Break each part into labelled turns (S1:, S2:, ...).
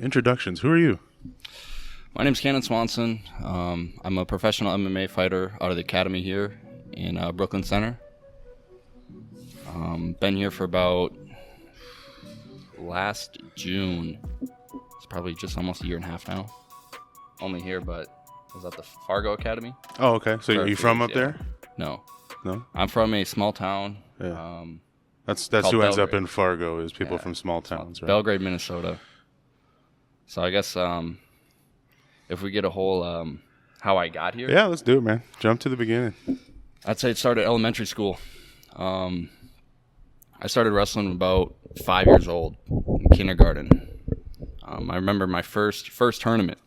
S1: introductions. Who are you?
S2: My name's Canon Swanson. I'm a professional MMA fighter out of the academy here in Brooklyn Center. Been here for about last June. It's probably just almost a year and a half now. Only here, but I was at the Fargo Academy.
S1: Oh, okay. So are you from up there?
S2: No.
S1: No?
S2: I'm from a small town.
S1: Yeah. That's who ends up in Fargo is people from small towns, right?
S2: Belgrade, Minnesota. So I guess if we get a whole how I got here.
S1: Yeah, let's do it, man. Jump to the beginning.
S2: I'd say it started elementary school. I started wrestling about 5 years old, in kindergarten. I remember my first tournament.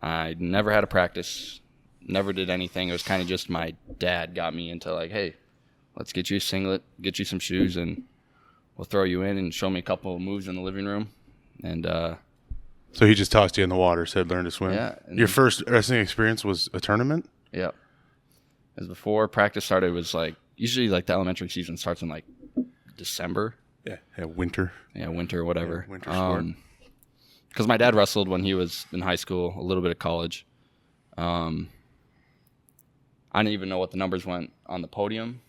S2: I never had a practice, never did anything. It was kind of just my dad got me into like, hey, let's get you a singlet, get you some shoes, and we'll throw you in and show me a couple of moves in the living room. And
S1: so he just tossed you in the water, said learn to swim?
S2: Yeah.
S1: Your first wrestling experience was a tournament?
S2: Yeah. As before practice started, it was like, usually like the elementary season starts in like December.
S1: Yeah, winter.
S2: Yeah, winter or whatever.
S1: Yeah, winter sport.
S2: Because my dad wrestled when he was in high school, a little bit of college. I didn't even know what the numbers went on the podium,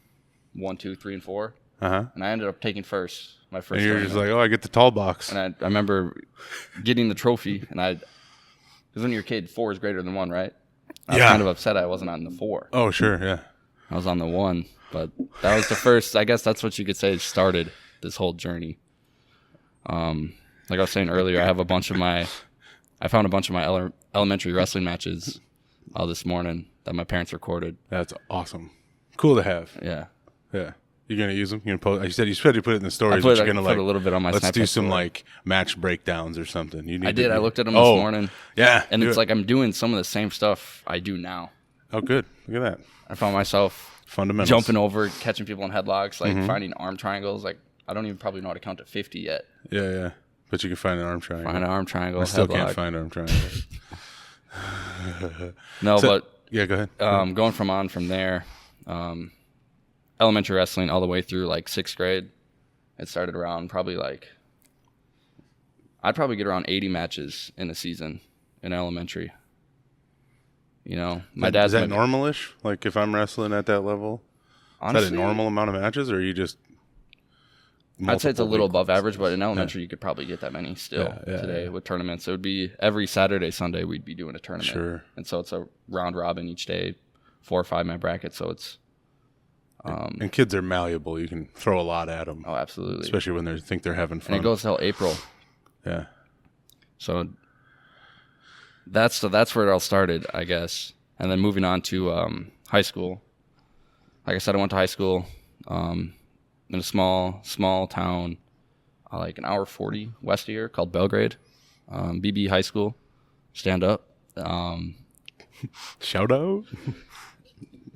S2: 1, 2, 3, and 4.
S1: Uh-huh.
S2: And I ended up taking first. My first.
S1: And you're
S2: tournament.
S1: just like, oh, I get the tall box.
S2: And I remember getting the trophy, and because when you're a kid, 4 is greater than 1, right? I was kind of upset I wasn't on the 4.
S1: Oh, sure, yeah.
S2: I was on the 1, but that was the first. I guess that's what you could say started this whole journey. Like I was saying earlier, I found a bunch of my elementary wrestling matches this morning that my parents recorded.
S1: That's awesome. Cool to have.
S2: Yeah.
S1: Yeah. You're going to use them? You're gonna post, you said you put it in the stories.
S2: I
S1: you're gonna
S2: put a little bit on my
S1: let's
S2: Snapchat
S1: do some
S2: story.
S1: like match breakdowns or something.
S2: I did. I looked at them this morning.
S1: Yeah.
S2: And it's like I'm doing some of the same stuff I do now.
S1: Oh, good. Look at that.
S2: I found myself
S1: fundamentals,
S2: jumping over, catching people in headlocks, like finding arm triangles. Like I don't even probably know how to count to 50 yet.
S1: Yeah, yeah. But you can find an arm triangle.
S2: Find an arm triangle.
S1: I still can't find arm triangles. Yeah, go ahead.
S2: Going from there, elementary wrestling all the way through like 6th grade. It started around I'd probably get around 80 matches in a season in elementary. You know, my dad's.
S1: Is that normalish? Like if I'm wrestling at that level, honestly, is that a normal amount of matches, or are you just?
S2: I'd say it's a little above average, but in elementary you could probably get that many still today with tournaments. It would be every Saturday, Sunday we'd be doing a tournament.
S1: Sure.
S2: And so it's a round robin each day, 4 or 5 man bracket. So it's.
S1: And kids are malleable. You can throw a lot at them.
S2: Oh, absolutely.
S1: Especially when they think they're having fun.
S2: And it goes till April.
S1: Yeah.
S2: So that's where it all started, I guess. And then moving on to high school. Like I said, I went to high school in a small town, like an hour 40 west of here, called Belgrade. BB High School. Stand up.
S1: Shout out.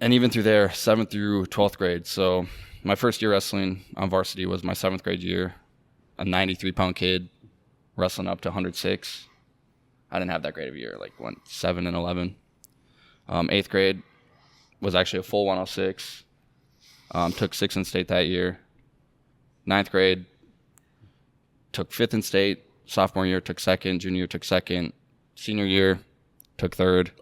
S2: And even through there, 7th through 12th grade. So my first year wrestling on varsity was my 7th grade year. A 93-pound kid wrestling up to 106. I didn't have that great of a year, like went 7 and 11. 8th grade was actually a full 106. Took 6th in state that year. 9th grade took 5th in state. Sophomore year took 2nd. Junior year took 2nd. Senior year took 3rd.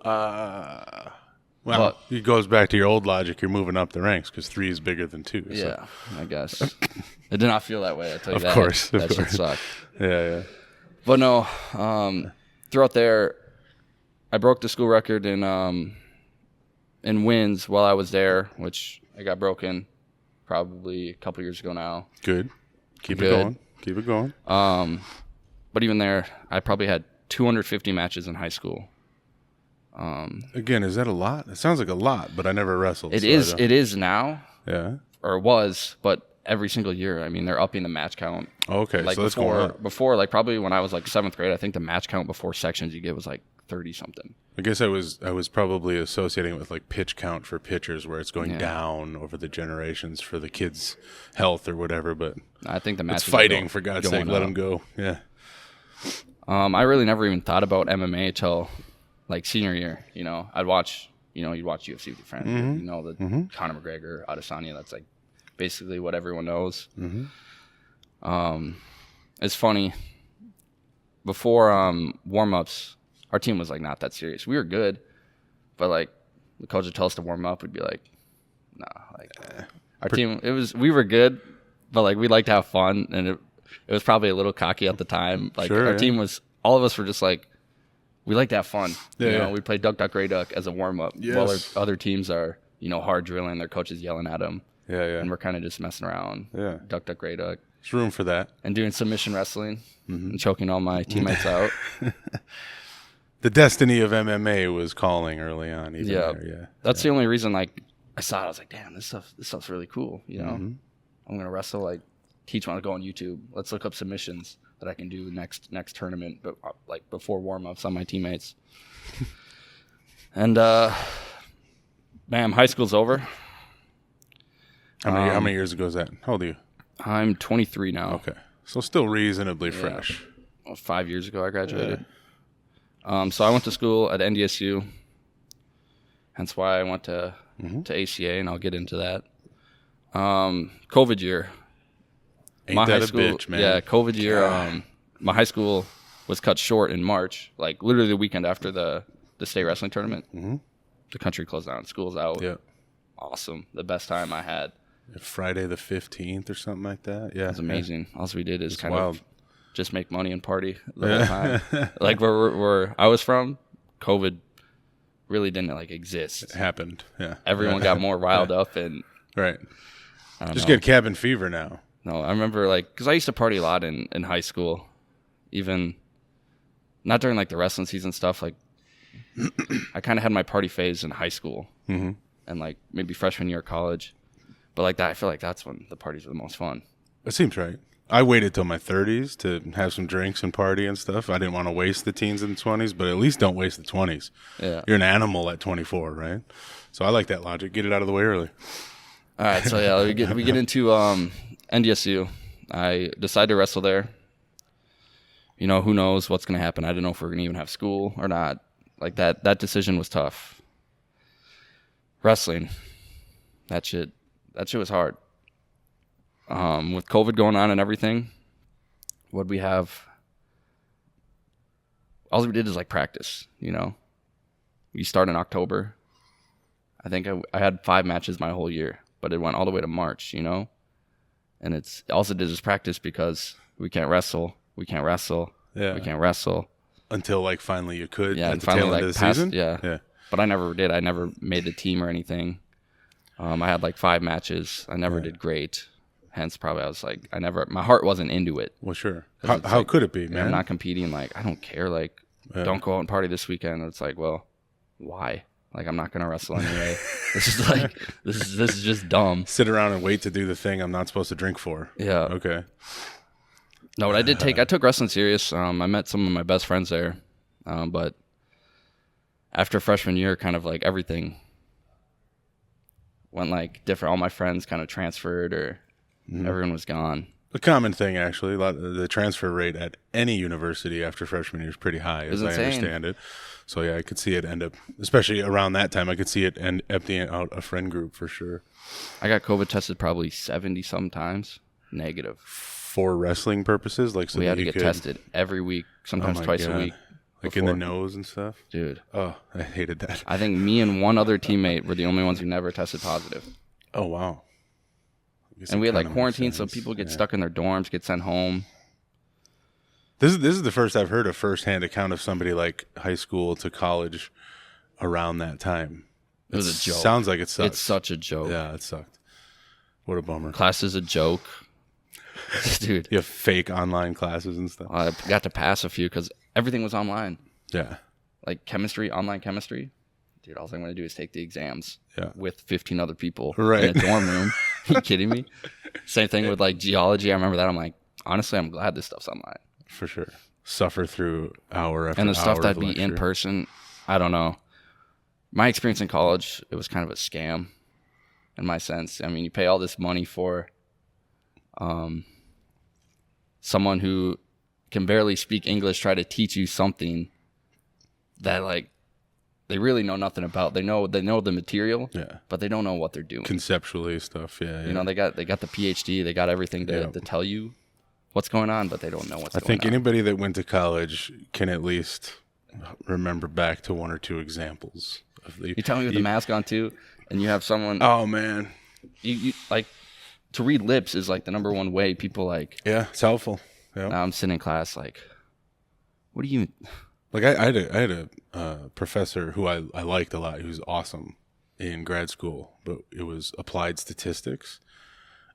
S1: Well, it goes back to your old logic. You're moving up the ranks because 3 is bigger than 2. So.
S2: Yeah, I guess. It did not feel that way, I tell you that.
S1: Of course.
S2: That shit sucked.
S1: Yeah.
S2: But no, throughout there, I broke the school record in wins while I was there, which I got broken probably a couple years ago now.
S1: Good. Keep it going.
S2: But even there, I probably had 250 matches in high school.
S1: Again, is that a lot? It sounds like a lot, but I never wrestled.
S2: It is now.
S1: Yeah.
S2: Or was, but every single year, I mean, they're upping the match count.
S1: Okay,
S2: like
S1: so that's going up.
S2: Before, like probably when I was like 7th grade, I think the match count before sections you get was like 30 something.
S1: I guess I was probably associating it with like pitch count for pitchers, where it's going down over the generations for the kids' health or whatever. But
S2: I think the match
S1: it's fighting, for God's sake. Let them go. Yeah.
S2: I really never even thought about MMA till like senior year. You know, you'd watch UFC with your friends.
S1: Mm-hmm.
S2: You know, the Conor McGregor, Adesanya. That's like basically what everyone knows.
S1: Mm-hmm.
S2: It's funny. before warm-ups, our team was like not that serious. We were good, but like the coach would tell us to warm up, we'd be like, nah. Like our team, we were good, but like we liked to have fun, and it was probably a little cocky at the time. Like our team was, all of us were just like, we like to have fun. We play duck, duck, gray duck as a warm-up, while our other teams are, hard drilling, their coach is yelling at them. And we're kind of just messing around. Duck, duck, gray duck.
S1: There's room for that.
S2: And doing submission wrestling and choking all my teammates out.
S1: The destiny of MMA was calling early on.
S2: That's the only reason. Like I saw it, I was like, damn, this stuff's really cool. I'm gonna wrestle. Like teach when I go on YouTube. Let's look up submissions that I can do next tournament, but like before warm ups on my teammates. And high school's over.
S1: How many years ago is that? How old are you?
S2: I'm 23 now.
S1: Okay, so still reasonably fresh.
S2: Well, 5 years ago I graduated. So I went to school at NDSU. Hence why I went to ACA, and I'll get into that. COVID year.
S1: Ain't that a bitch, man?
S2: Yeah, COVID year. My high school was cut short in March, like literally the weekend after the state wrestling tournament. The country closed down. School's out.
S1: Yeah.
S2: Awesome. The best time I had.
S1: Friday the 15th or something like that. Yeah.
S2: It was amazing. All we did is kind
S1: wild.
S2: of just make money and party the whole time. Like where I was from, COVID really didn't like exist.
S1: It happened. Yeah.
S2: Everyone got more riled up and
S1: Just get cabin fever now.
S2: No, I remember like because I used to party a lot in high school, even not during like the wrestling season stuff. Like I kind of had my party phase in high school and like maybe freshman year of college, but like that I feel like that's when the parties are the most fun.
S1: It seems right. I waited till my 30s to have some drinks and party and stuff. I didn't want to waste the teens and 20s, but at least don't waste the 20s.
S2: Yeah.
S1: You're an animal at 24, right? So I like that logic. Get it out of the way early.
S2: All right, so we get into NDSU. I decided to wrestle there. Who knows what's going to happen. I didn't know if we were going to even have school or not. Like that decision was tough. Wrestling, that shit was hard. With COVID going on and everything, what we have, all we did is like practice, We start in October. I think I had 5 matches my whole year, but it went all the way to March, And it's also did is practice because we can't wrestle. We can't wrestle.
S1: Yeah.
S2: We can't wrestle.
S1: Until like finally you could
S2: and
S1: the
S2: finally
S1: tail end of the season?
S2: Yeah. But I never did. I never made the team or anything. I had like 5 matches. I never did great. Hence, probably I was like, my heart wasn't into it.
S1: Well, sure. How could it be, man?
S2: I'm not competing. Like, I don't care. Like, don't go out and party this weekend. It's like, well, why? Like, I'm not going to wrestle anyway. This is just dumb.
S1: Sit around and wait to do the thing I'm not supposed to drink for.
S2: Yeah.
S1: Okay.
S2: No, what I did I took wrestling serious. I met some of my best friends there. But after freshman year, kind of like everything went like different. All my friends kind of transferred or everyone was gone.
S1: A common thing, actually. The transfer rate at any university after freshman year is pretty high, as I understand it. So, yeah, I could see it end up, especially around that time, I could see it emptying out a friend group for sure.
S2: I got COVID tested probably 70-some times, negative.
S1: For wrestling purposes? Like, so
S2: we had to get tested every week, sometimes twice a week.
S1: Like in the nose and stuff?
S2: Dude.
S1: Oh, I hated that.
S2: I think me and one other teammate were the only ones who never tested positive.
S1: Oh, wow.
S2: And we had like quarantine, so people get stuck in their dorms, get sent home.
S1: This is the first I've heard a firsthand account of somebody like high school to college around that time.
S2: It was a joke.
S1: Sounds like it sucked.
S2: It's such a joke.
S1: Yeah, it sucked. What a bummer.
S2: Class is a joke. Dude.
S1: You have fake online classes and stuff.
S2: I got to pass a few because everything was online.
S1: Yeah.
S2: Like chemistry, online chemistry. Dude, all I'm going to do is take the exams with 15 other people in a dorm room. Are you kidding me? Same thing with like geology. I remember that. I'm like, honestly, I'm glad this stuff's online.
S1: For sure. Suffer through hour after hour.
S2: And the stuff that'd be
S1: lecture.
S2: in person, I don't know. My experience in college, it was kind of a scam in my sense. I mean, you pay all this money for someone who can barely speak English try to teach you something that like they really know nothing about. They know the material, but they don't know what they're doing.
S1: Conceptually stuff, yeah.
S2: You know, they got the PhD, they got everything to tell you, what's going on, but they don't know what's going on.
S1: I think anybody that went to college can at least remember back to one or two examples.
S2: You tell me with the mask on too, and you have someone.
S1: Oh man,
S2: you like to read lips is like the number one way people like.
S1: Yeah, it's helpful. Yeah.
S2: Now I'm sitting in class like, what do you?
S1: Like I had a professor who I liked a lot, who's awesome in grad school, but it was applied statistics,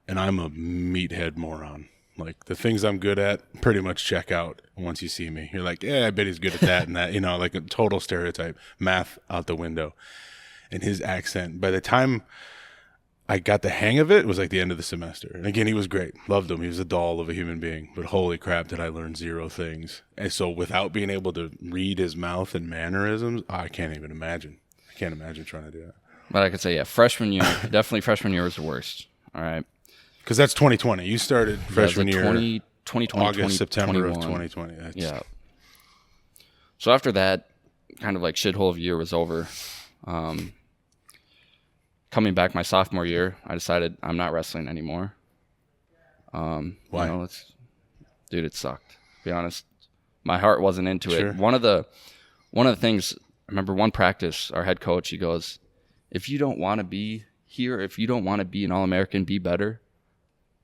S1: and I'm a meathead moron. Like the things I'm good at pretty much check out once you see me. You're like, yeah, I bet he's good at that and that, like a total stereotype. Math out the window. And his accent, by the time I got the hang of it, it was like the end of the semester. And again, he was great. Loved him. He was a doll of a human being. But holy crap, did I learn zero things. And so without being able to read his mouth and mannerisms, I can't even imagine. I can't imagine trying to do that.
S2: But I could say, freshman year, definitely freshman year was the worst. All right.
S1: Because that's 2020. You started freshman year
S2: 2020,
S1: August, September of 2020.
S2: Yeah. So after that, kind of like shithole of year was over. Coming back my sophomore year, I decided I'm not wrestling anymore.
S1: Why?
S2: Dude, it sucked. To be honest, my heart wasn't into
S1: Sure.
S2: it. One of the things, I remember one practice, our head coach, he goes, if you don't want to be here, if you don't want to be an All-American, be better,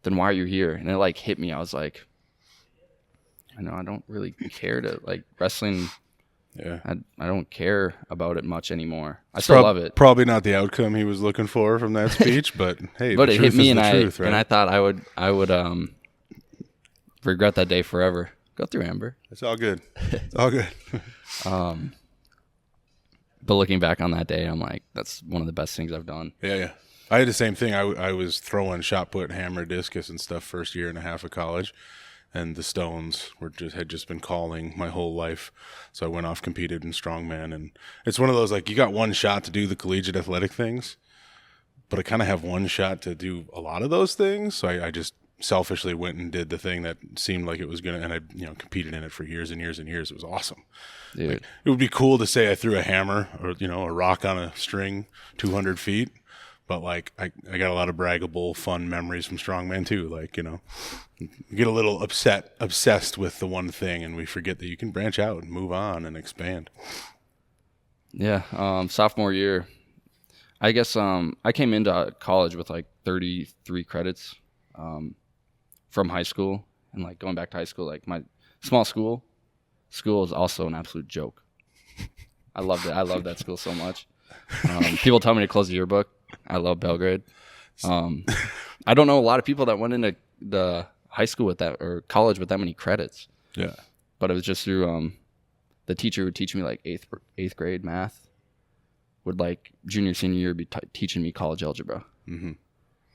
S2: then why are you here? And it like hit me. I was like, I don't really care to like wrestling.
S1: Yeah.
S2: I don't care about it much anymore. I still love it.
S1: Probably not the outcome he was looking for from that speech, but hey,
S2: but
S1: the
S2: it
S1: truth
S2: hit me,
S1: is
S2: and
S1: the truth, right?
S2: and I thought I would regret that day forever. Go through, Amber.
S1: It's all good. It's all good.
S2: But looking back on that day, I'm like, that's one of the best things I've done.
S1: Yeah. I had the same thing. I was throwing shot put, hammer, discus, and stuff first year and a half of college, and the Stones had just been calling my whole life. So I went off, competed in strongman, and it's one of those like you got one shot to do the collegiate athletic things, but I kind of have one shot to do a lot of those things. So I just selfishly went and did the thing that seemed like it was gonna, and I competed in it for years and years and years. It was awesome.
S2: Dude.
S1: Like, it would be cool to say I threw a hammer or a rock on a string 200 feet. But like I got a lot of braggable, fun memories from strongman too. Like you get a little obsessed with the one thing, and we forget that you can branch out and move on and expand.
S2: Yeah, sophomore year, I guess I came into college with like 33 credits from high school, and like going back to high school, like my small school is also an absolute joke. I loved it. I love that school so much. People tell me to close the yearbook. I love Belgrade. I don't know a lot of people that went into the high school with that or college with that many credits.
S1: Yeah.
S2: But it was just through the teacher would teach me like eighth grade math. Would like junior, senior year be teaching me college algebra. Mm-hmm. And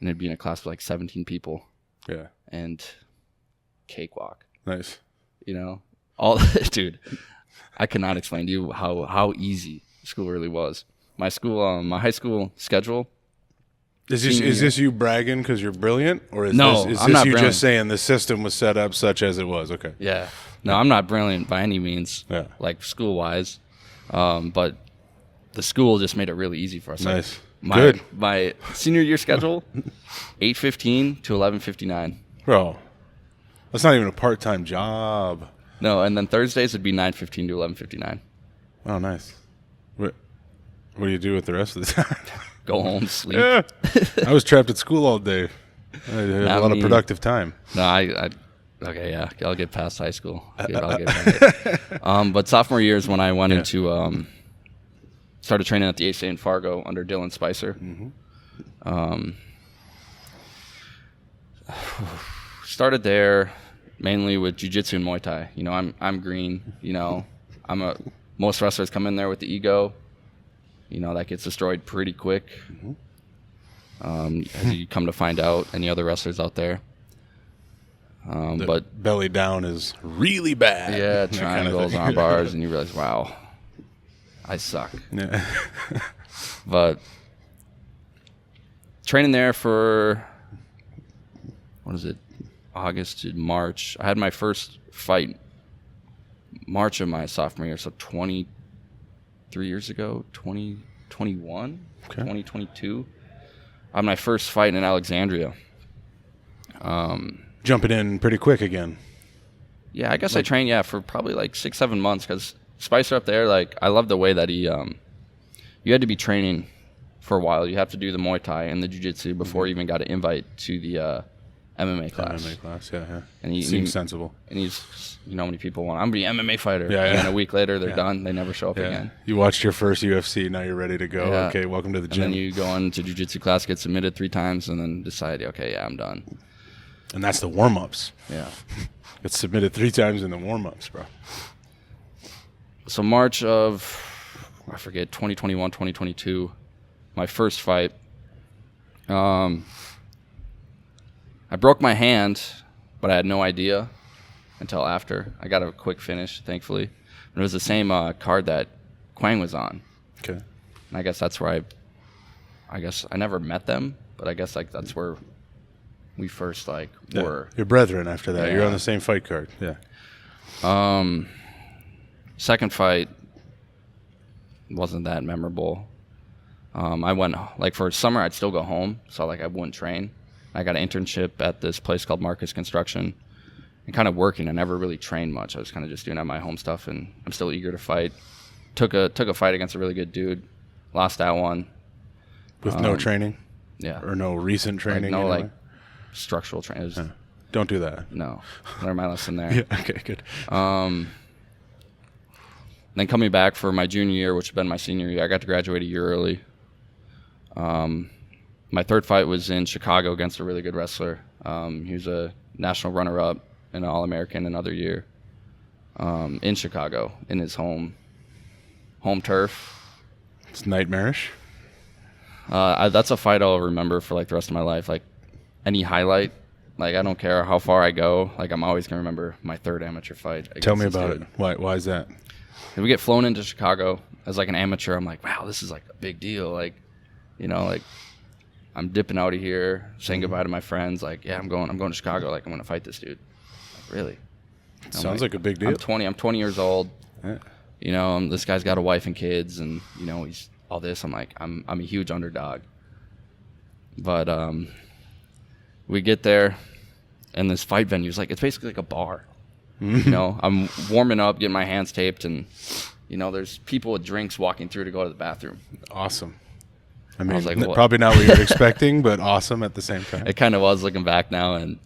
S2: it'd be in a class with like 17 people.
S1: Yeah.
S2: And cakewalk.
S1: Nice.
S2: Dude, I cannot explain to you how easy school really was. My high school schedule.
S1: Is this you bragging because you're brilliant, or is
S2: no?
S1: This
S2: I'm not
S1: you
S2: brilliant.
S1: Just saying the system was set up such as it was? Okay.
S2: Yeah. No, I'm not brilliant by any means.
S1: Yeah.
S2: Like school wise, but the school just made it really easy for us.
S1: Nice.
S2: Like
S1: Good.
S2: My senior year schedule, 8:15 to 11:59.
S1: Bro, that's not even a part-time job.
S2: No, and then Thursdays would be 9:15 to 11:59.
S1: Oh, nice. What do you do with the rest of the time?
S2: Go home, sleep.
S1: Yeah. I was trapped at school all day. I had a lot of productive time.
S2: No, okay, yeah, I'll get past high school. I'll get past but sophomore year is when I went into started training at the ASA in Fargo under Dylan Spicer. Mm-hmm. Started there mainly with jiu-jitsu and Muay Thai. I'm green. Most wrestlers come in there with the ego. That gets destroyed pretty quick. Mm-hmm. As you come to find out, any other wrestlers out there. But
S1: belly down is really bad.
S2: Yeah, triangles, arm bars, and you realize, wow, I suck.
S1: Yeah.
S2: But training there for, August to March. I had my first fight March of my sophomore year, so 23 years ago, 2021, okay. 2022. I had my first fight in Alexandria.
S1: jumping in pretty quick again.
S2: Yeah, I guess I trained, for probably like 6-7 months because Spicer up there, like, I love the way that he, you had to be training for a while. You have to do the Muay Thai and the Jiu-Jitsu before you even got an invite to the MMA class.
S1: MMA class, yeah.
S2: And he
S1: seems sensible.
S2: And he's, you know, how many people want, I'm going to be an MMA fighter.
S1: Yeah,
S2: and then a week later, they're done. They never show up again.
S1: You watched your first UFC, now you're ready to go.
S2: Yeah.
S1: Okay, welcome to the gym.
S2: And then you go into Jiu-Jitsu class, get submitted 3 times, and then decide, okay, yeah, I'm done.
S1: And that's the warm-ups.
S2: Yeah.
S1: Get submitted 3 times in the warm-ups, bro.
S2: So March of, I forget, 2021, 2022, my first fight. I broke my hand, but I had no idea until after. I got a quick finish, thankfully. And it was the same card that Quang was on.
S1: Okay.
S2: And I guess that's where I guess I never met them, but I guess like that's where we first were.
S1: Your brethren after that.
S2: Yeah.
S1: You're on the same fight card. Yeah.
S2: Second fight wasn't that memorable. I went, like, for summer, I'd still go home, so, like, I wouldn't train. I got an internship at this place called Marcus Construction and kind of working. I never really trained much. I was kind of just doing my home stuff, and I'm still eager to fight. Took a fight against a really good dude. Lost that one.
S1: With no training?
S2: Yeah.
S1: Or no recent training?
S2: No,
S1: anyway?
S2: like, structural training.
S1: Yeah. Don't do that.
S2: No. Learned my lesson there.
S1: Yeah, okay, good.
S2: Then coming back for my junior year, which had been my senior year, I got to graduate a year early. My third fight was in Chicago against a really good wrestler. He was a national runner-up and an All-American another year in Chicago, in his home turf.
S1: It's nightmarish.
S2: That's a fight I'll remember for like the rest of my life. Like any highlight, like I don't care how far I go, like I'm always gonna remember my third amateur fight.
S1: Tell me about it. Why is that?
S2: And we get flown into Chicago as like an amateur. I'm like, wow, this is like a big deal. Like, you know, like I'm dipping out of here, saying goodbye to my friends. Like, yeah, I'm going to Chicago. Like, I'm going to fight this dude. Like, really?
S1: Sounds like a big deal.
S2: I'm 20 years old.
S1: Yeah.
S2: You know, this guy's got a wife and kids, and you know, he's all this. I'm like, I'm a huge underdog. But we get there, and this fight venue is like, it's basically like a bar. You know, I'm warming up, getting my hands taped, and you know, there's people with drinks walking through to go to the bathroom.
S1: Awesome. I mean,
S2: like,
S1: probably not what you're expecting, but awesome at the same time.
S2: It kind of was looking back now, and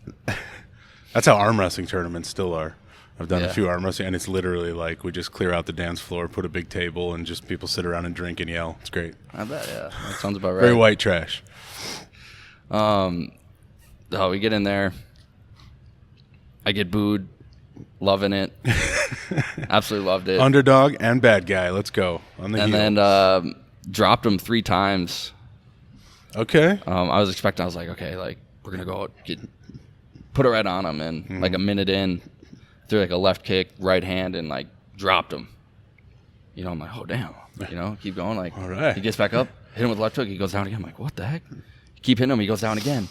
S1: that's how arm wrestling tournaments still are. I've done a few arm wrestling, and it's literally like we just clear out the dance floor, put a big table, and just people sit around and drink and yell. It's great.
S2: I bet, yeah. That sounds about right.
S1: Very white trash.
S2: We get in there. I get booed. Loving it. Absolutely loved it.
S1: Underdog and bad guy. Let's go. On the heel.
S2: And then dropped him 3 times.
S1: Okay.
S2: I was expecting, I was like, okay, like, we're going to go out, put it right on him. And like a minute in, threw like a left kick, right hand, and like dropped him. You know, I'm like, oh, damn. You know, keep going. Like,
S1: all right.
S2: He gets back up, hit him with a left hook. He goes down again. I'm like, what the heck? Keep hitting him. He goes down again.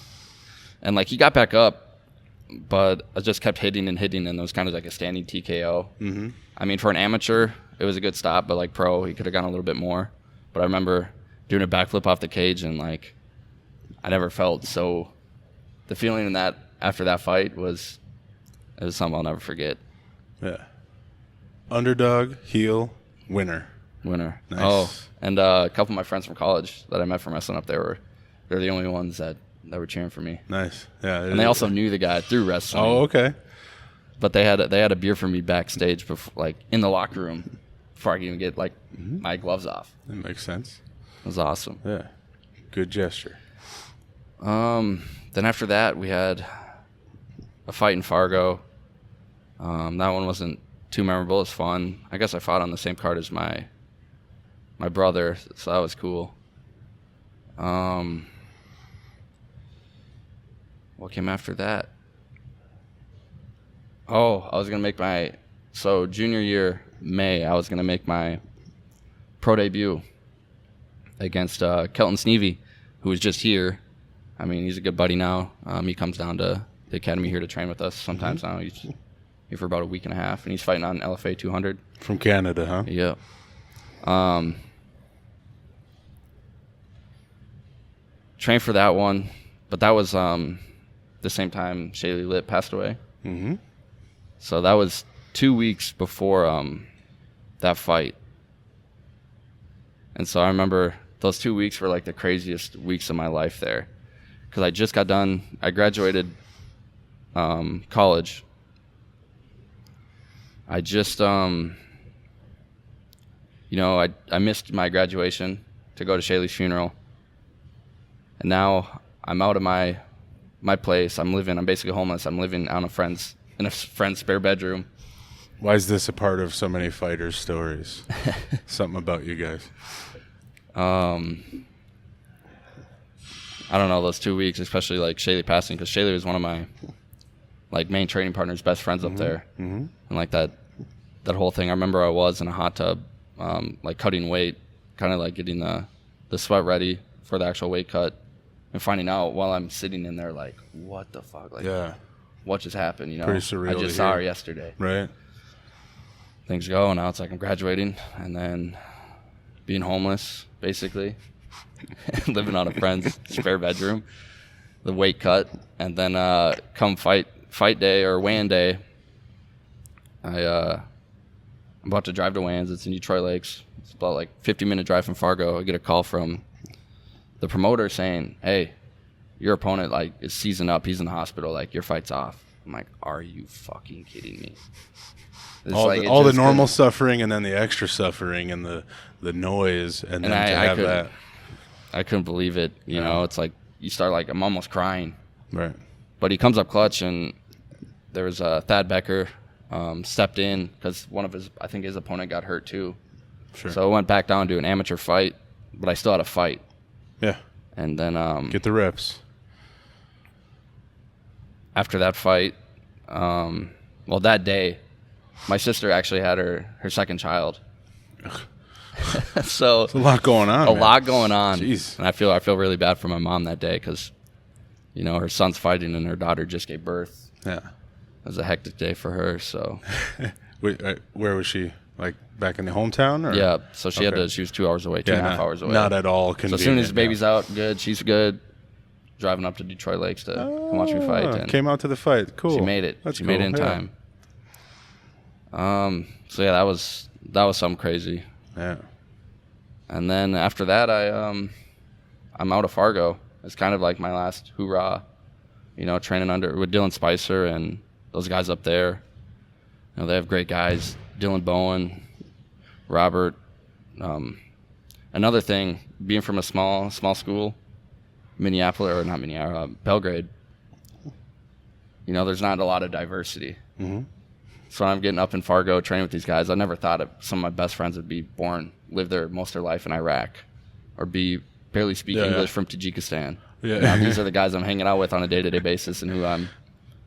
S2: And like, he got back up. But I just kept hitting, and it was kind of like a standing TKO. Mm-hmm. I mean, for an amateur, it was a good stop, but like pro, he could have gone a little bit more. But I remember doing a backflip off the cage, and like I never felt so. The feeling in that after that fight was something I'll never forget.
S1: Yeah. Underdog, heel, winner.
S2: Nice. Oh, and a couple of my friends from college that I met from wrestling up there they're the only ones that were cheering for me.
S1: Nice. Yeah.
S2: And they also knew the guy through wrestling.
S1: Oh, okay.
S2: But they had a beer for me backstage before, like in the locker room, before I could even get like my gloves off.
S1: That makes sense.
S2: It was awesome.
S1: Yeah. Good gesture.
S2: Then after that, we had a fight in Fargo. That one wasn't too memorable. It was fun. I guess I fought on the same card as my brother, so that was cool. What came after that? Oh, I was going to make junior year, May, I was going to make my pro debut against Kelton Sneevy, who was just here. I mean, he's a good buddy now. He comes down to the academy here to train with us sometimes now. He's here for about a week and a half, and he's fighting on LFA 200.
S1: From Canada, huh?
S2: Yeah. Trained for that one, but that was the same time Shaylee Litt passed away.
S1: Mm-hmm.
S2: So that was 2 weeks before that fight. And so I remember those 2 weeks were like the craziest weeks of my life there. Because I just got done. I graduated college. I just, I missed my graduation to go to Shaylee's funeral. And now I'm out of my place. I'm basically homeless. I'm living in a friend's spare bedroom.
S1: Why is this a part of so many fighters' stories? Something about you guys.
S2: I don't know, those 2 weeks, especially like Shaylee passing, because Shaylee was one of my like main training partners, best friends up there.
S1: Mm-hmm.
S2: And like that whole thing, I remember I was in a hot tub, like cutting weight, kind of like getting the sweat ready for the actual weight cut, and finding out while I'm sitting in there like, what the fuck? Like, what just happened?
S1: Pretty surreal.
S2: I just saw her yesterday.
S1: Right.
S2: Things go, and now it's like I'm graduating and then being homeless, basically. Living on a friend's spare bedroom, the weight cut, and then come fight day or weigh-in day, I'm about to drive to weigh-ins. It's in Detroit Lakes. It's about like 50-minute drive from Fargo. I get a call from the promoter saying, "Hey, your opponent like is seasoned up. He's in the hospital. Like your fight's off." I'm like, "Are you fucking kidding me?"
S1: All the normal suffering and then the extra suffering and the noise and then to have that.
S2: I couldn't believe it. You know, it's like you start like I'm almost crying.
S1: Right.
S2: But he comes up clutch, and there was Thad Becker stepped in because I think his opponent got hurt too.
S1: Sure.
S2: So I went back down to an amateur fight, but I still had a fight.
S1: Yeah.
S2: And then
S1: get the reps.
S2: After that fight, that day, my sister actually had her second child. So
S1: it's a lot going on.
S2: Jeez. And I feel really bad for my mom that day because, her son's fighting and her daughter just gave birth.
S1: Yeah,
S2: it was a hectic day for her. So,
S1: where was she? Like back in the hometown? Or?
S2: Yeah. So she was 2 hours away, 2.5 hours away.
S1: Not at all convenient.
S2: So as soon as the baby's out, good. She's good. Driving up to Detroit Lakes to come watch me fight. And
S1: came out to the fight. Cool.
S2: She made it. She made it in time. So yeah, that was something crazy.
S1: Yeah.
S2: And then after that, I'm out of Fargo. It's kind of like my last hoorah, training with Dylan Spicer and those guys up there. They have great guys, Dylan Bowen, Robert. Another thing, being from a small school, Belgrade, there's not a lot of diversity.
S1: Mm-hmm.
S2: So when I'm getting up in Fargo training with these guys, I never thought some of my best friends would live there most of their life in Iraq, or barely speak English from Tajikistan.
S1: Yeah.
S2: Now, these are the guys I'm hanging out with on a day-to-day basis and who I'm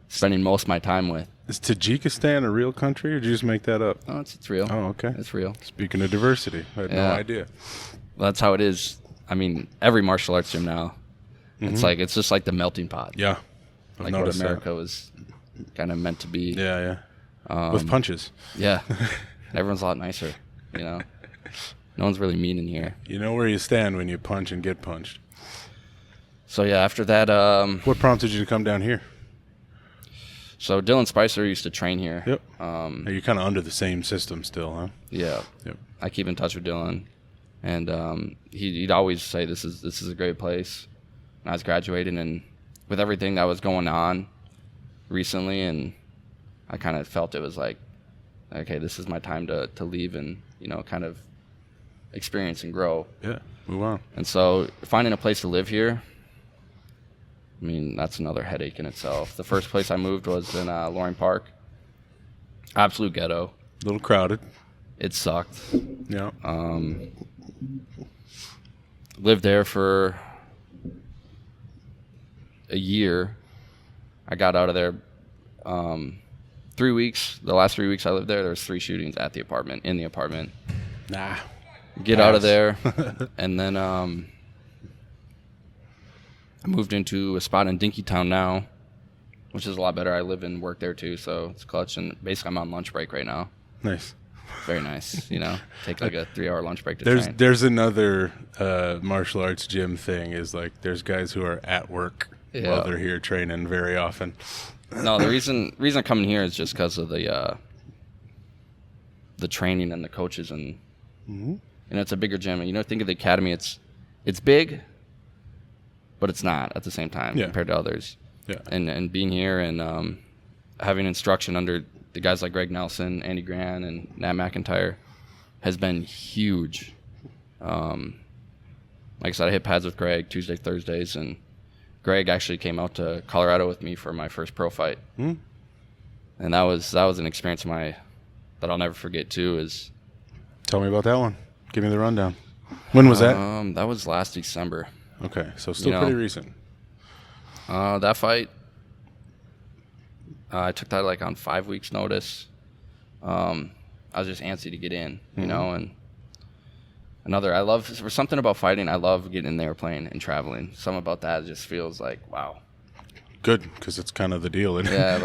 S2: spending most of my time with.
S1: Is Tajikistan a real country, or did you just make that up?
S2: Oh, it's real.
S1: Oh, okay.
S2: It's real.
S1: Speaking of diversity, I had no idea.
S2: Well, that's how it is. I mean, every martial arts gym now, it's just like the melting pot.
S1: Yeah.
S2: Like what America was kind of meant to be.
S1: Yeah. With punches.
S2: Yeah. Everyone's a lot nicer, No one's really mean in here.
S1: You know where you stand when you punch and get punched.
S2: So, yeah, after that...
S1: what prompted you to come down here?
S2: So, Dylan Spicer used to train here.
S1: Yep. You're kind of under the same system still, huh?
S2: Yeah.
S1: Yep.
S2: I keep in touch with Dylan. And he'd always say, this is a great place. And I was graduating, and with everything that was going on recently, and I kind of felt it was like, okay, this is my time to leave and, kind of experience and grow.
S1: Yeah, move on.
S2: And so finding a place to live here, I mean, that's another headache in itself. The first place I moved was in Loring Park. Absolute ghetto.
S1: A little crowded.
S2: It sucked.
S1: Yeah.
S2: Lived there for a year. I got out of there 3 weeks. The last 3 weeks I lived there was 3 shootings in the apartment.
S1: Nah.
S2: Get out of there. And then I moved into a spot in Dinkytown now, which is a lot better. I live and work there too, so it's clutch. And basically I'm on lunch break right now.
S1: Nice.
S2: Very nice, Take like a 3-hour lunch break to train.
S1: There's another martial arts gym thing is like there's guys who are at work while they're here training very often.
S2: No, the reason I'm coming here is just because of the training and the coaches, and it's a bigger gym. And, think of the academy. It's big, but it's not at the same time compared to others.
S1: Yeah.
S2: And being here and having instruction under the guys like Greg Nelson, Andy Grant, and Nat McIntyre has been huge. Like I said, I hit pads with Greg Tuesday, Thursdays, and Greg actually came out to Colorado with me for my first pro fight. And that was an experience that I'll never forget too.
S1: Tell me about that one. Give me the rundown. When was that?
S2: That was last December.
S1: Okay, so still pretty recent.
S2: That fight, I took that like on 5 weeks' notice. I was just antsy to get in, and for something about fighting, I love getting in the airplane and traveling. Something about that just feels like, wow.
S1: Good, because it's kind of the deal.
S2: Yeah,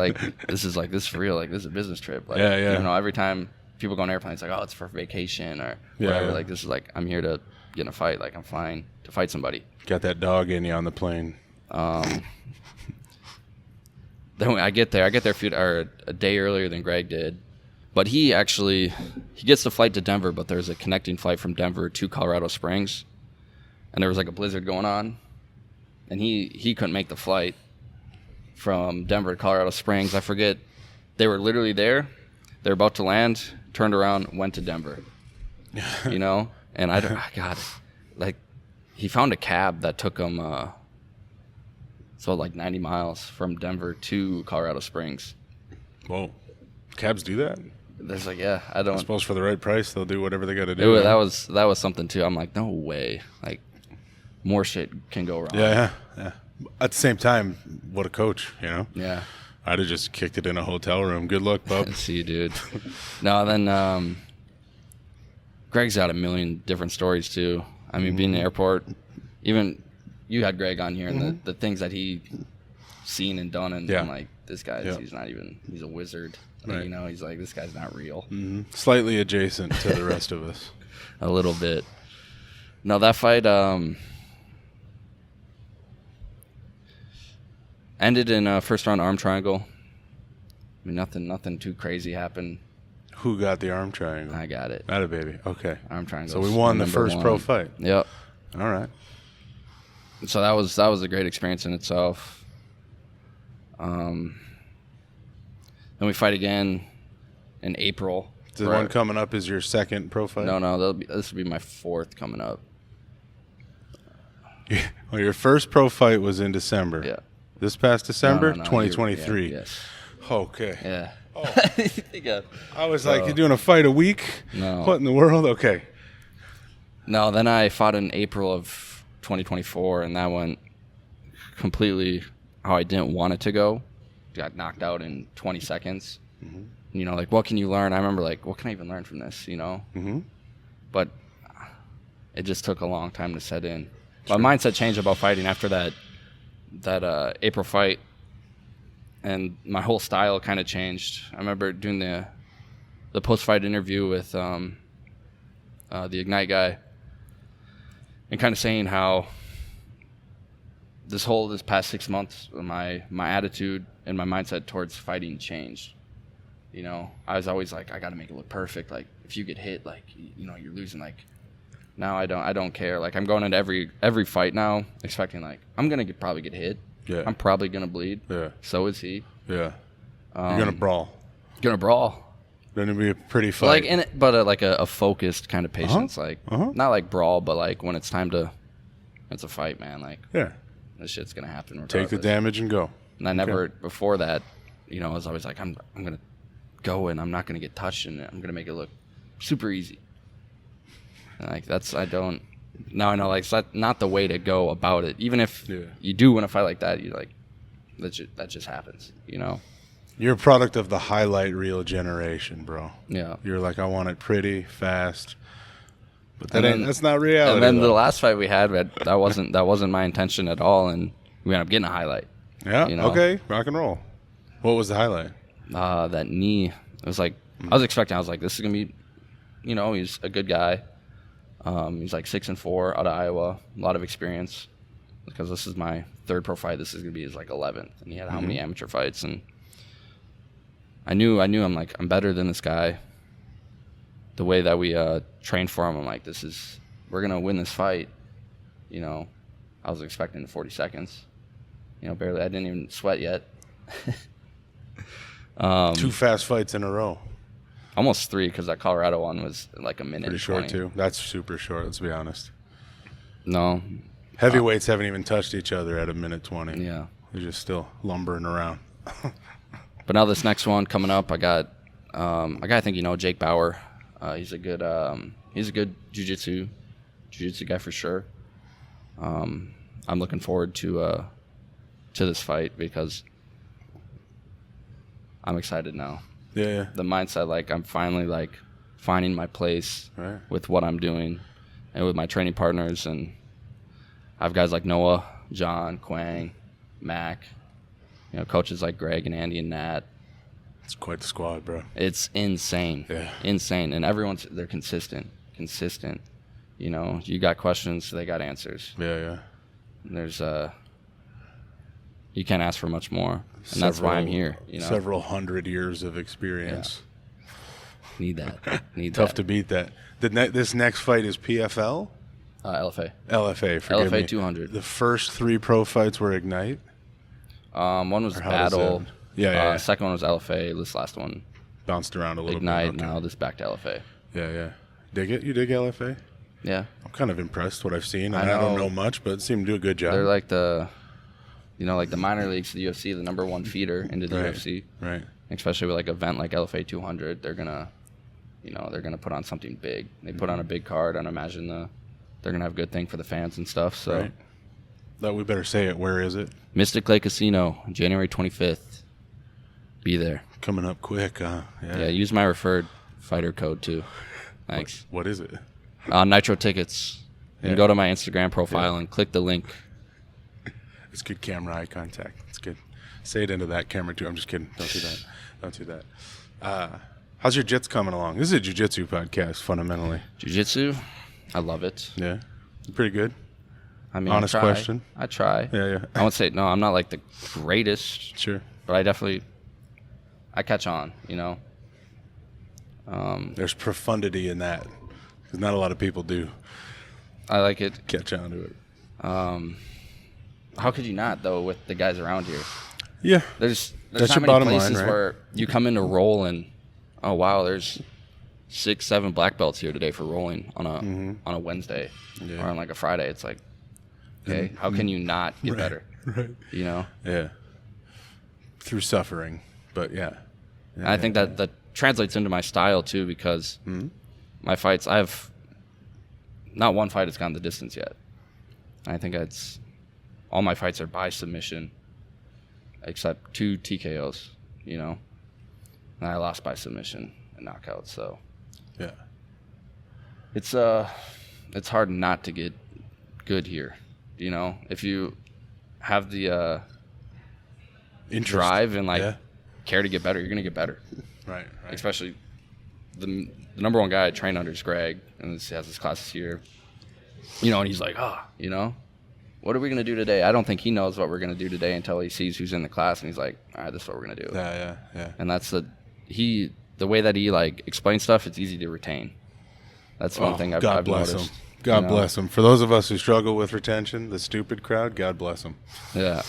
S2: this is for real. Like, this is a business trip. Like, every time people go on airplanes, it's like, oh, it's for vacation or whatever. Like, this is like, I'm here to get in a fight. Like, I'm flying to fight somebody.
S1: Got that dog in you on the plane.
S2: Then when I get there a day earlier than Greg did. But he gets the flight to Denver, but there's a connecting flight from Denver to Colorado Springs. And there was like a blizzard going on. And he couldn't make the flight from Denver to Colorado Springs. I forget. They were literally there. They're about to land, turned around, went to Denver. And he found a cab that took him, like 90 miles from Denver to Colorado Springs.
S1: Whoa. Cabs do that?
S2: There's I
S1: suppose for the right price, they'll do whatever they got to do.
S2: That was something too. I'm like, no way. Like, more shit can go wrong.
S1: Yeah. At the same time, what a coach,
S2: Yeah.
S1: I'd have just kicked it in a hotel room. Good luck, bub.
S2: See you, dude. No, then Greg's got a million different stories too. I mean, being in the airport, even you had Greg on here, and the things that he seen and done, and I'm like, this guy, he's a wizard. Right. He's like, this guy's not real.
S1: Slightly adjacent to the rest of us.
S2: A little bit. No, that fight ended in a first round arm triangle. I mean, nothing too crazy happened.
S1: Who got the arm triangle?
S2: I got it.
S1: Atta baby. Okay.
S2: Arm triangle.
S1: So we won the first pro fight.
S2: Yep.
S1: All right.
S2: So that was a great experience in itself. Then we fight again in April.
S1: The one coming up is your second pro fight?
S2: No. This will be my fourth coming up.
S1: Well, your first pro fight was in December.
S2: Yeah.
S1: This past December,
S2: no,
S1: 2023.
S2: Yes.
S1: Okay.
S2: Yeah.
S1: Oh. I was like, you're doing a fight a week?
S2: No.
S1: What in the world? Okay.
S2: No, then I fought in April of 2024, and that went completely how I didn't want it to go. Got knocked out in 20 seconds. Like, what can you learn? I remember, like, what can I even learn from this, But it just took a long time to set in. Sure. My mindset changed about fighting after that April fight, and my whole style kind of changed. I remember doing the post-fight interview with the Ignite guy, and kind of saying how this past 6 months, my attitude and my mindset towards fighting changed. I was always like, I got to make it look perfect. Like, if you get hit, like, you're losing. Like, now I don't care. Like, I'm going into every fight now expecting, like, I'm gonna probably get hit.
S1: Yeah.
S2: I'm probably gonna bleed.
S1: Yeah.
S2: So is he.
S1: Yeah. You're gonna brawl.
S2: Then
S1: it'd be a pretty fight.
S2: Like, but like a focused kind of patience. Like, not like brawl, but like when it's time to, it's a fight, man. Like, this shit's gonna happen regardless.
S1: Take the damage and go.
S2: And I never before that, I was always like, I'm gonna go and I'm not gonna get touched, and I'm gonna make it look super easy. And like, now I know, like, it's not the way to go about it. Even if you do win a fight like that, you like, that just happens,
S1: You're a product of the highlight reel generation, bro.
S2: Yeah.
S1: You're like, I want it pretty, fast. But that's not reality.
S2: And then the last fight we had, that wasn't my intention at all, and we ended up getting a highlight.
S1: Yeah. Okay. Rock and roll. What was the highlight?
S2: That knee. It was like, I was like, this is gonna be, he's a good guy. He's like 6-4 out of Iowa, a lot of experience. because this is my third pro fight. This is going to be his like 11th, and he had how many amateur fights, and I knew I'm like, I'm better than this guy. The way that we trained for him, I'm like, we're going to win this fight. You know, I was expecting 40 seconds. You know, barely. I didn't even sweat yet.
S1: 2 fast fights in a row.
S2: Almost 3, because that Colorado one was like a minute.
S1: Pretty short, too. That's super short, let's be honest.
S2: No.
S1: Heavyweights haven't even touched each other at a minute 20.
S2: Yeah.
S1: They're just still lumbering around.
S2: But now this next one coming up, I got a guy I think you know, Jake Bauer. He's a good jiu-jitsu guy for sure. I'm looking forward to this fight because I'm excited now.
S1: Yeah.
S2: The mindset, like I'm finally like finding my place with what I'm doing and with my training partners, and I have guys like Noah, John, Quang, Mac, you know, coaches like Greg and Andy and Nat.
S1: It's quite the squad, bro.
S2: It's insane.
S1: Yeah.
S2: Insane. And they're consistent. You know, you got questions, they got answers.
S1: Yeah.
S2: And there's you can't ask for much more. And that's why I'm here. You know?
S1: Several hundred years of experience.
S2: Yeah. Need that.
S1: Tough to beat that. This next fight is PFL?
S2: LFA.
S1: LFA, forgive me.
S2: LFA 200.
S1: The first 3 pro fights were Ignite?
S2: One was Battle.
S1: Yeah.
S2: Second one was LFA. This last one
S1: Bounced around a little
S2: Ignite.
S1: bit. Okay.
S2: Now this back to LFA.
S1: Yeah. Dig it? You dig LFA?
S2: Yeah.
S1: I'm kind of impressed what I've seen. I don't know much, but it seemed to do a good job.
S2: They're like the minor leagues to the UFC, the number 1 feeder into the UFC.
S1: Right.
S2: Especially with like an event like LFA 200, they're gonna put on something big. They put on a big card, and I imagine they're gonna have a good thing for the fans and stuff. So,
S1: That we better say it. Where is it?
S2: Mystic Lake Casino, January 25th. Be there.
S1: Coming up quick, huh?
S2: Yeah. Use my referred fighter code too. Thanks.
S1: What is it?
S2: Nitro Tickets. You can go to my Instagram profile and click the link.
S1: It's good camera eye contact. It's good. Say it into that camera too. I'm just kidding. Don't do that. How's your jits coming along? This is a jiu-jitsu podcast, fundamentally.
S2: Jiu-jitsu, I love it.
S1: Yeah, pretty good.
S2: I mean,
S1: honest question.
S2: I try.
S1: Yeah.
S2: I won't say no. I'm not like the greatest.
S1: Sure.
S2: But I catch on. You know.
S1: There's profundity in that, because not a lot of people do.
S2: I like it.
S1: Catch on to it.
S2: How could you not though with the guys around here?
S1: Yeah.
S2: There's
S1: That's
S2: not
S1: your
S2: many
S1: bottom
S2: places
S1: line, right?
S2: where you come in to roll and oh wow, there's 6-7 black belts here today for rolling on a Wednesday or on like a Friday. It's like, okay, how can you not get better?
S1: Right.
S2: You know?
S1: Yeah. Through suffering, but yeah.
S2: And I think that translates into my style too, because my fights, not one fight has gone the distance yet. I think all my fights are by submission, except 2 TKOs, you know, and I lost by submission and knockout. So
S1: yeah,
S2: it's hard not to get good here, you know, if you have the drive and care to get better, you're gonna get better.
S1: Right.
S2: Especially the number 1 guy I train under is Greg, and he has his classes here, you know, and he's like, you know, what are we going to do today? I don't think he knows what we're going to do today until he sees who's in the class, and he's like, all right, this is what we're going to do.
S1: Yeah.
S2: And that's the way that he like explains stuff, it's easy to retain. That's one thing I've noticed.
S1: God bless him. For those of us who struggle with retention, the stupid crowd, God bless them.
S2: Yeah.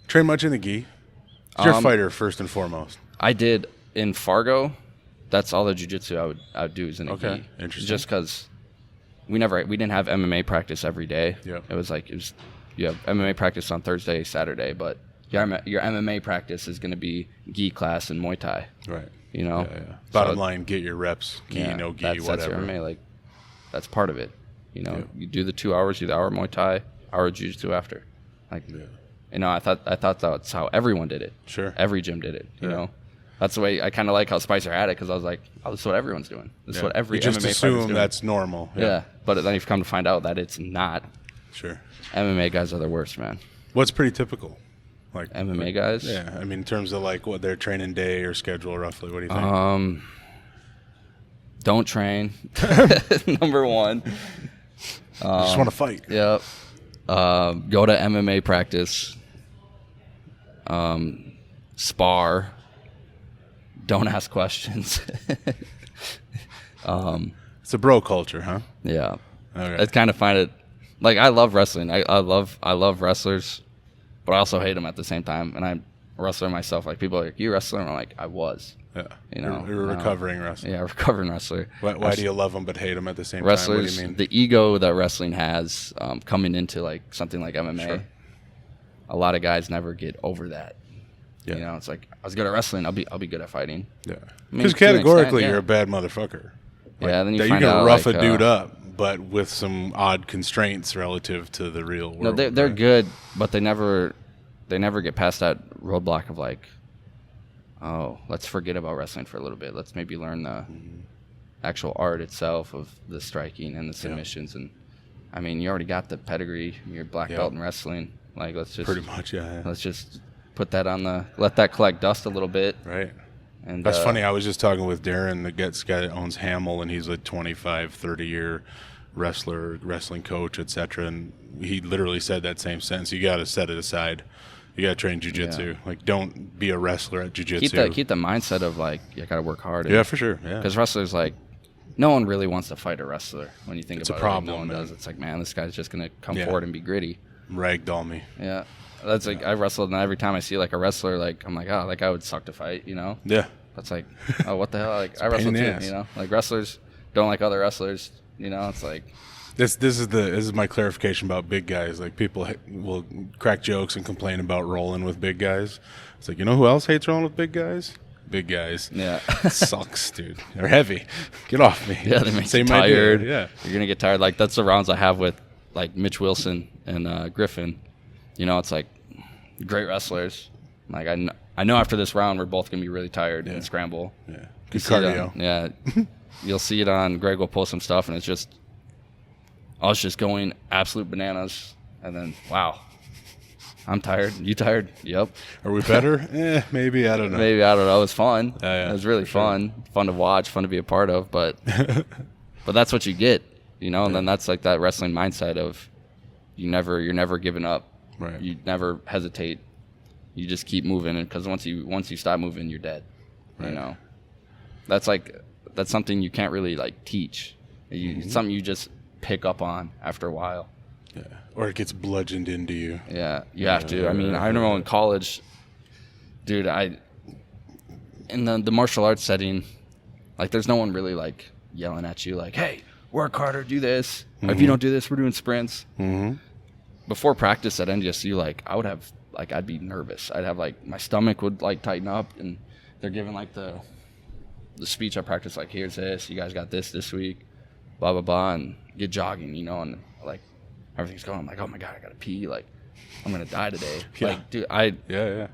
S1: Train much in the gi? You're a fighter first and foremost.
S2: I did in Fargo. That's all the jiu-jitsu I would do is in the gi.
S1: Okay, interesting.
S2: Just because we didn't have MMA practice every day.
S1: Yep.
S2: It was you have MMA practice on Thursday, Saturday, but your MMA practice is going to be gi class and Muay Thai.
S1: Right.
S2: You know.
S1: Yeah. Bottom line, get your reps. Gi, no gi,
S2: that's
S1: whatever.
S2: That's your MMA. Like that's part of it. You know, you do the 2 hours, you do the hour Muay Thai, hour jiu-jitsu after. Like. Yeah. You know, I thought that's how everyone did it.
S1: Sure.
S2: Every gym did it. You know, that's the way I kind of like how Spicer had it, because I was like, oh, this is what everyone's doing. This is what every
S1: you just
S2: MMA fighter's doing.
S1: that's normal.
S2: Yeah. But then you've come to find out that it's not.
S1: Sure.
S2: MMA guys are the worst, man.
S1: What's pretty typical? Like
S2: MMA guys?
S1: Yeah. I mean, in terms of like what their training day or schedule roughly, what do you think?
S2: Don't train. Number 1.
S1: You just want to fight.
S2: Yep. Go to MMA practice. Spar. Don't ask questions.
S1: It's a bro culture, huh?
S2: Yeah.
S1: Okay.
S2: I kind of find it like I love wrestling. I love wrestlers, but I also hate them at the same time. And I'm a wrestler myself. Like people are like, you wrestler? And I'm like, I was.
S1: Yeah.
S2: You know,
S1: you're a recovering wrestler.
S2: Yeah, recovering wrestler.
S1: Why do you love them but hate them at the same
S2: wrestlers,
S1: time? What do you mean?
S2: The ego that wrestling has coming into like something like MMA.
S1: Sure.
S2: A lot of guys never get over that.
S1: Yeah.
S2: You know, it's like I was good at wrestling. I'll be good at fighting.
S1: Yeah.
S2: I mean,
S1: Because categorically, you're a bad motherfucker. Like,
S2: yeah. Then you
S1: that
S2: find
S1: you can
S2: out,
S1: rough
S2: like,
S1: a dude up, but with some odd constraints relative to the real world.
S2: No, they're
S1: right?
S2: good, but they never get past that roadblock of like, oh, let's forget about wrestling for a little bit. Let's maybe learn the actual art itself of the striking and the submissions. And I mean, you already got the pedigree. You're black belt in wrestling. Like, let's just
S1: pretty much, yeah.
S2: Let's just put that let that collect dust a little bit.
S1: Right.
S2: And
S1: that's funny. I was just talking with Darren, the guy that owns Hamill, and he's a 25, 30-year wrestler, wrestling coach, etc. And he literally said that same sentence. You got to set it aside. You got to train jiu-jitsu.
S2: Yeah.
S1: Like, don't be a wrestler at jiu-jitsu.
S2: Keep the mindset of, like, you got to work hard.
S1: Yeah, for sure. Yeah.
S2: Because wrestlers, like, no one really wants to fight a wrestler when you think
S1: it's
S2: about
S1: a problem,
S2: it. Like, no one
S1: man.
S2: does. It's like, man, this guy's just going to come forward and be gritty.
S1: Ragdoll me.
S2: Yeah. That's like, I wrestled, and every time I see, like, a wrestler, like, I'm like, oh, that guy would suck to fight, you know?
S1: Yeah.
S2: That's like, oh, what the hell? Like, I wrestle too, you know? Like, wrestlers don't like other wrestlers, you know? It's like...
S1: This is my clarification about big guys. Like, people will crack jokes and complain about rolling with big guys. It's like, you know who else hates rolling with big guys? Big guys.
S2: Yeah.
S1: Sucks, dude. They're heavy. Get off me.
S2: Yeah, they make you tired.
S1: Idea. Yeah.
S2: You're going to get tired. Like, that's the rounds I have with, like, Mitch Wilson and Griffin. You know, it's like, great wrestlers. Like, I know after this round we're both going to be really tired and scramble.
S1: Yeah. Good cardio.
S2: Yeah. You'll see it on, Greg will post some stuff, and it's just, I was just going absolute bananas. And then, wow, I'm tired. You tired? Yep.
S1: Are we better? Maybe. I don't know.
S2: Maybe. I don't know. It was fun.
S1: Yeah,
S2: it was really fun. Sure. Fun to watch, fun to be a part of. But that's what you get, you know? And then that's like that wrestling mindset of you're never giving up.
S1: Right.
S2: You never hesitate. You just keep moving. Because once you stop moving, you're dead. Right. You know? That's something you can't really, like, teach. It's something you just pick up on after a while.
S1: Yeah. Or it gets bludgeoned into you.
S2: Yeah, you have to. I mean, I remember in college, dude, in the martial arts setting, like, there's no one really, like, yelling at you, like, hey, work harder, do this. Or if you don't do this, we're doing sprints. Before practice at NDSU, like, I'd be nervous. I'd have, like, my stomach would, like, tighten up, and they're giving, like, the speech I practice, like, here's this, you guys got this week, blah, blah, blah, and get jogging, you know, and, like, everything's going. I'm like, oh, my God, I got to pee. Like, I'm going to die today.
S1: Yeah.
S2: Like, dude,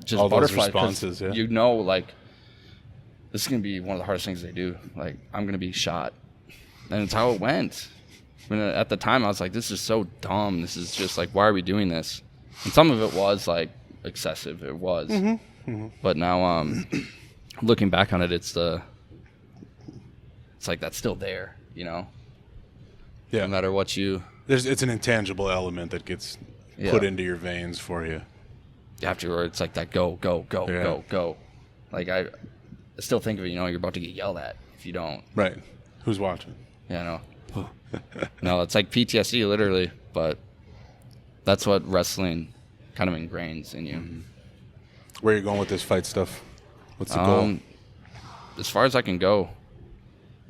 S2: just
S1: all those
S2: butterfly,
S1: responses,
S2: you know, like, this is going to be one of the hardest things they do. Like, I'm going to be shot. And it's how it went. I mean, at the time, I was like, this is so dumb. This is just, like, why are we doing this? And some of it was, like, excessive. It was. But now, looking back on it, it's like that's still there, you know?
S1: Yeah.
S2: No matter what
S1: it's an intangible element that gets put into your veins for you.
S2: After, it's like that go. Like, I still think of it, you know, you're about to get yelled at if you don't.
S1: Right. Who's watching?
S2: Yeah, no. No, it's like PTSD, literally, but that's what wrestling kind of ingrains in you.
S1: Where are you going with this fight stuff? What's the goal?
S2: As far as I can go.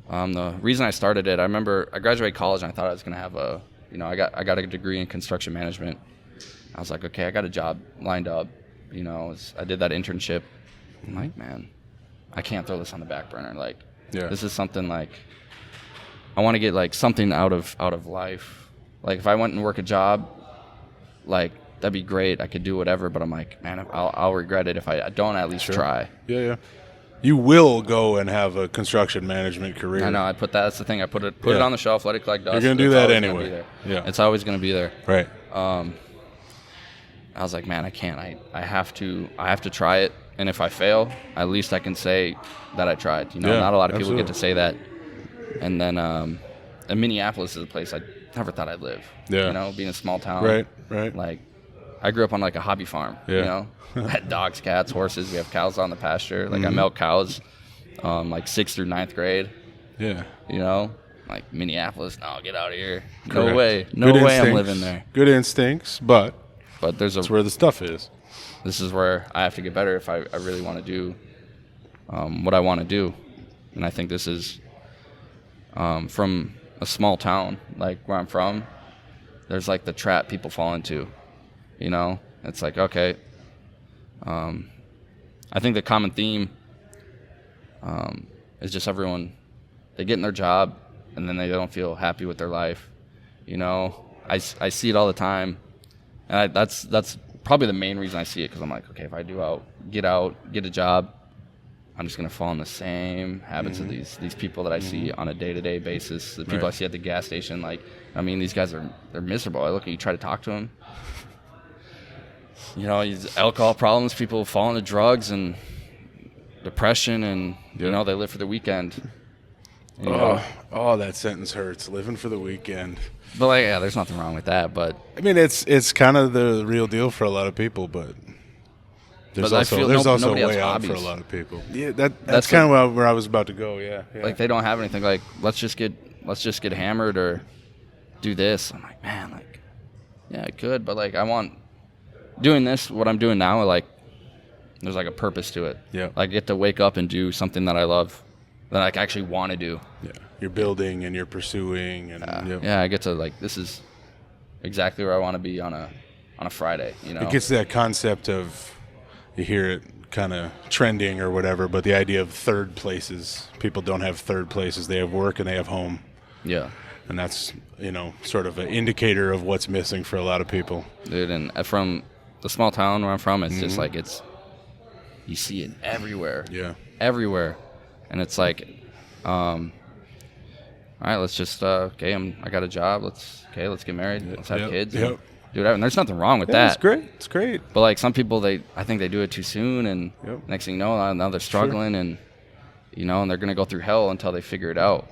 S2: The reason I started it, I remember I graduated college and I thought I was going to have I got a degree in construction management. I was like, okay, I got a job lined up. You know, I did that internship. I'm like, man, I can't throw this on the back burner. Like, this is something, like, I want to get, like, something out of life. Like, if I went and work a job, like, that'd be great. I could do whatever, but I'm like, man, I'll regret it if I don't at least try.
S1: Yeah. You will go and have a construction management career.
S2: I know. That's the thing. I put it on the shelf, let it collect dust.
S1: You're going to do that anyway.
S2: Yeah. It's always going to be there.
S1: Right.
S2: I was like, man, I can't. I have to try it. And if I fail, at least I can say that I tried. You know, not a lot of people get to say that. And then in Minneapolis is a place I never thought I'd live.
S1: Yeah.
S2: You know, being a small town.
S1: Right.
S2: Like, I grew up on like a hobby farm.
S1: Yeah.
S2: You know, I had dogs, cats, horses. We have cows on the pasture. Like I milk cows, like 6th through 9th grade.
S1: Yeah.
S2: You know, like Minneapolis. No, get out of here.
S1: Correct.
S2: No way. No
S1: Good
S2: way
S1: instincts.
S2: I'm living there.
S1: Good instincts, but
S2: that's
S1: where the stuff is.
S2: This is where I have to get better if I really want to do what I want to do. And I think this is from a small town, like where I'm from, there's like the trap people fall into, you know? It's like, okay. I think the common theme is just everyone, they get in their job and then they don't feel happy with their life. You know, I see it all the time. And that's probably the main reason I see it, because I'm like, okay, if I get a job, I'm just going to fall in the same habits of these people that I see on a day-to-day basis. The people I see at the gas station, like, I mean, these guys they're miserable. I look at you, try to talk to them. You know, these alcohol problems, people fall into drugs and depression, and, you know, they live for the weekend.
S1: Oh, that sentence hurts. Living for the weekend.
S2: But, like, yeah, there's nothing wrong with that. But
S1: I mean, it's kind of the real deal for a lot of people, but there's also a way out for a lot of people. Yeah, that's kind of where I was about to go. Yeah.
S2: Like, they don't have anything. Like, let's just get hammered or do this. I'm like, man, like, yeah, I could, but like, I want doing this. What I'm doing now, like, there's like a purpose to it.
S1: Yeah.
S2: Like, I get to wake up and do something that I love, that I actually want to do.
S1: Yeah. You're building and you're pursuing, and
S2: yeah, I get to, like, this is exactly where I want to be on a Friday. You know,
S1: it gets that concept of, you hear it kind of trending or whatever, but the idea of third places. People don't have third places. They have work and they have home.
S2: Yeah.
S1: And that's, you know, sort of an indicator of what's missing for a lot of people.
S2: Dude, and from the small town where I'm from, it's just like, you see it everywhere.
S1: Yeah.
S2: Everywhere. And it's like, all right, let's just, okay, I got a job. Let's get married. Let's have kids.
S1: Yep.
S2: Do whatever. And there's nothing wrong with that.
S1: It's great.
S2: But like, some people, I think they do it too soon, and next thing you know, now they're struggling, and, you know, and they're going to go through hell until they figure it out.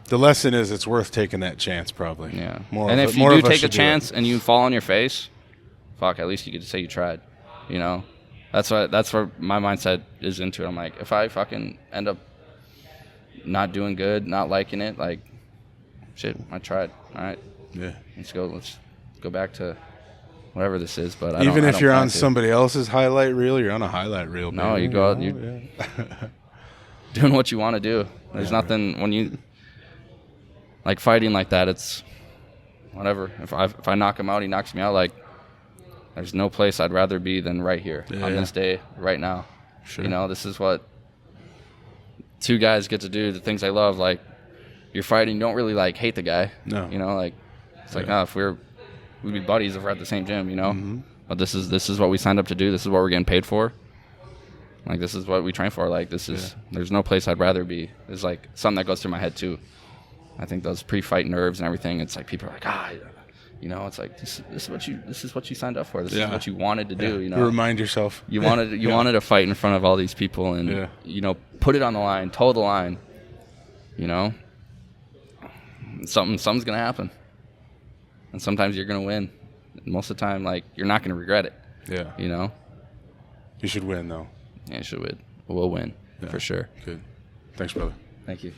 S2: The
S1: lesson is it's worth taking that chance, probably.
S2: Yeah. And if you do take a chance and you fall on your face, fuck, at least you get to say you tried. You know? That's where my mindset is into it. I'm like, if I fucking end up not doing good, not liking it, like, shit, I tried. All right.
S1: Yeah.
S2: Let's go back to whatever this is. But
S1: even if you're on somebody else's highlight reel, you're on a highlight reel.
S2: No, you go out, you doing what you want to do. There's nothing when you like fighting like that. It's whatever. If I knock him out, he knocks me out. Like, there's no place I'd rather be than right here on this day, right now.
S1: Sure.
S2: You know, this is what two guys get to do. The things I love. Like, you're fighting, you don't really like hate the guy. No. You know, like, it's like, no, if we'd be buddies if we're at the same gym, you know. Mm-hmm. But this is what we signed up to do. This is what we're getting paid for. Like, this is what we train for. Like, this is there's no place I'd rather be. It's like something that goes through my head too. I think those pre-fight nerves and everything. It's like people are like, you know, it's like this is what you signed up for. This is what you wanted to do. You know,
S1: remind yourself.
S2: You wanted to fight in front of all these people and you know, put it on the line, toe the line. You know, something's gonna happen, and sometimes you're gonna win. Most of the time, like, you're not gonna regret it. Yeah. You know. You should win though. Yeah, you should win. We'll win for sure. Good. Thanks, brother. Thank you.